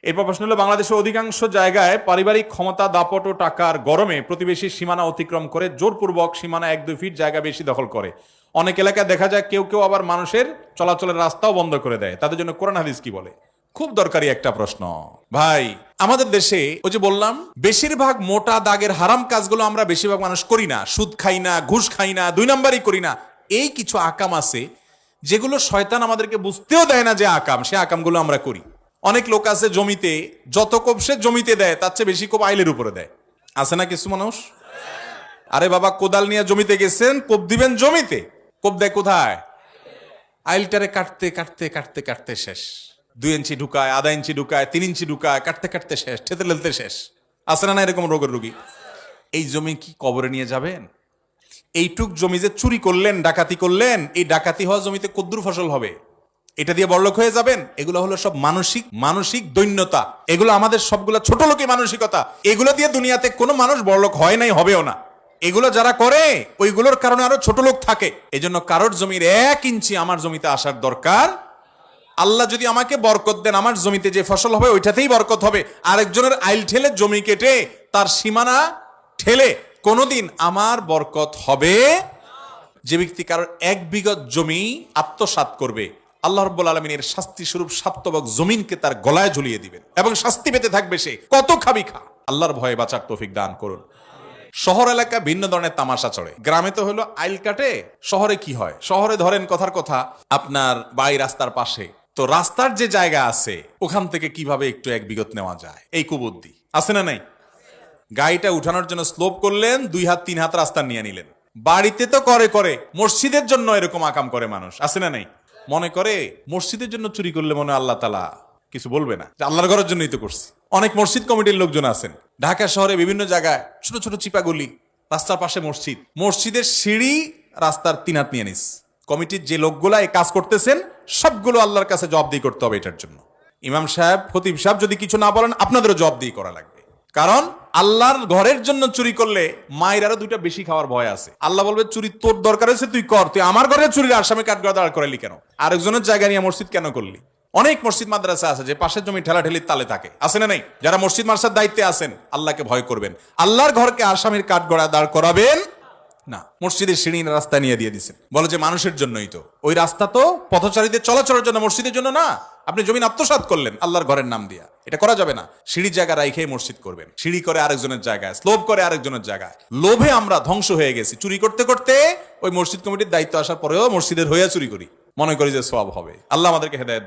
এরপর প্রশ্ন হলো, বাংলাদেশের অধিকাংশ জায়গায় পারিবারিক ক্ষমতা, দাপট ও টাকার গরমে প্রতিবেশীর সীমানা অতিক্রম করে জোরপূর্বক সীমানা 1-2 ফিট জায়গা বেশি দখল করে। অনেক এলাকায় দেখা যায় কেউ কেউ আবার মানুষের চলাচলের রাস্তাও বন্ধ করে দেয়। তাদের জন্য কোরআন হাদিস কি বলে? খুব দরকারি একটা প্রশ্ন ভাই। আমাদের দেশে ওই যে বললাম, বেশিরভাগ মোটা দাগের হারাম কাজগুলো আমরা বেশিরভাগ মানুষ করি না। সুদ খাই না, ঘুষ খাই না, 2 নাম্বারই করি না। এই কিছু আকাম আছে যেগুলো শয়তান আমাদেরকে বুঝতেও দেয় না যে আকাম, সে আকামগুলো আমরা করি। অনেক লোক আছে জমিতে যত কোপ সে জমিতে দেয়, তার চেয়ে বেশি কোপ আইলের উপরে দেয়। আছে না কিছু মানুষ? আরে বাবা, কোদাল নিয়ে জমিতে গেছেন, কোপ দিবেন জমিতে, কোপ দেয় কোথায়? আইলটারে কাটতে কাটতে কাটতে কাটতে শেষ। 2 ইঞ্চি ঢুকায়, আধা ইঞ্চি ঢুকায়, 3 ইঞ্চি ঢুকায়, কাটতে কাটতে শেষ, ঠেতে লেলতে শেষ। আছে না এরকম রোগের রোগী? এই জমি কি কবরে নিয়ে যাবেন? এইটুক জমি যে চুরি করলেন, ডাকাতি করলেন, এই ডাকাতি হওয়া জমিতে কদ্দুর ফসল হবে? এটা দিয়ে বড়লোক হয়ে যাবেন? এগুলো হলো সব মানসিক দৈন্যতা। এগুলো আমাদের সবগুলো ছোট লোকের মানসিকতা। এগুলো দিয়ে দুনিয়াতে কোনো মানুষ বড়লোক হয় নাই, হবেও না। এগুলো যারা করে ওইগুলোর কারণে আরো ছোট লোক থাকে। এজন্য কারোর জমির 1 ইঞ্চি আমার জমিতে আসার দরকার। আল্লাহ যদি আমাকে বরকত দেন, আমার জমিতে যে ফসল হবে ওইটাতেই বরকত হবে। আরেকজনের আইল ঠেলে জমি কেটে তার সীমানা ঠেলে কোনোদিন আমার বরকত হবে? যে ব্যক্তি কারোর 1 বিঘত জমি আত্মসাৎ করবে, আল্লাহ রাব্বুল আলামিন এর শাস্তি স্বরূপ 7 তবক জমিনকে তার গলায় ঝুলিয়ে দিবেন এবং শাস্তি পেতে থাকবে সে। কত খাবি খা। আল্লাহর ভয়ে বাঁচার তৌফিক দান করুন। শহর এলাকা ভিন্ন ধরনের তামাশা চলে। গ্রামে তো হলো আইল কাটে। শহরে কি হয়? শহরে ধরেন কথার কথা আপনার বাড়ি রাস্তার পাশে, তো রাস্তার যে জায়গা আছে ওখান থেকে কিভাবে একটু 1 বিঘত নেওয়া যায়, এই কুবুদ্ধি আছে না নাই? গাড়িটা উঠানোর জন্য স্লোপ করলেন, 2 হাত 3 হাত রাস্তা নিয়ে নিলেন। বাড়িতে তো করে মসজিদের জন্য এরকম আকাম করে মানুষ, আছে না নাই? মনে করে মসজিদের জন্য চুরি করলে মনে হয় আল্লাহ তাআলা কিছু বলবে না, যে আল্লাহর ঘরের জন্যই তো করছি। অনেক মসজিদ কমিটির লোকজন আছেন ঢাকা শহরে বিভিন্ন জায়গায়, ছোট ছোট চিপাগুলি, রাস্তার পাশে মসজিদ, মসজিদের সিঁড়ি রাস্তার 3 হাত নিয়ে নিস। কমিটির যে লোকগুলা এই কাজ করতেছেন সবগুলো আল্লাহর কাছে জবাবদিহি করতে হবে এটার জন্য। ইমাম সাহেব, খতিব সাহেব যদি কিছু না বলেন, আপনাদেরও জবাবদিহি করা লাগবে। কারণ আল্লাহর ঘরের জন্য চুরি করলে মায়ের আরো 2টা বেশি খাওয়ার ভয় আছে। আল্লাহ বলবে, চুরি তোর দরকার হয়েছে তুই কর, তুই আমার ঘরে চুরির আসামি কাঠগড়া দাঁড় করালি কেন? আরেকজনের জায়গা নিয়ে মসজিদ কেন করলি? অনেক মসজিদ মাদ্রাসা আছে যে পাশের জমি ঠেলাঠেলির তালে থাকে, আছে না নাই? যারা মসজিদ মাদ্রাসার দায়িত্বে আছেন, আল্লাহকে ভয় করবেন। আল্লাহর ঘরকে আসামির কাঠগড়া দাঁড় করাবেন না। মসজিদের সিঁড়ি রাস্তা নিয়ে দিয়ে দিচ্ছেন, বলে যে মানুষের জন্যই তো। ওই রাস্তা তো পথচারীদের চলাচলের জন্য, মসজিদের জন্য না। আপনি জমিন আত্মসাৎ করলেন আল্লাহর ঘরের নাম দিয়া, এটা করা যাবে না। সিঁড়ির জায়গা রাইখে মসজিদ করবেন। সিঁড়ি করে আরেকজনের জায়গায়, স্লোপ করে আরেকজনের জায়গায়। লোভে আমরা ধ্বংস হয়ে গেছি। চুরি করতে করতে ওই মসজিদ কমিটির দায়িত্ব আসার পরেও মসজিদের হইয়া চুরি করি, মনে করি যে সওয়াব হবে। আল্লাহ আমাদেরকে হেদায়েত দান।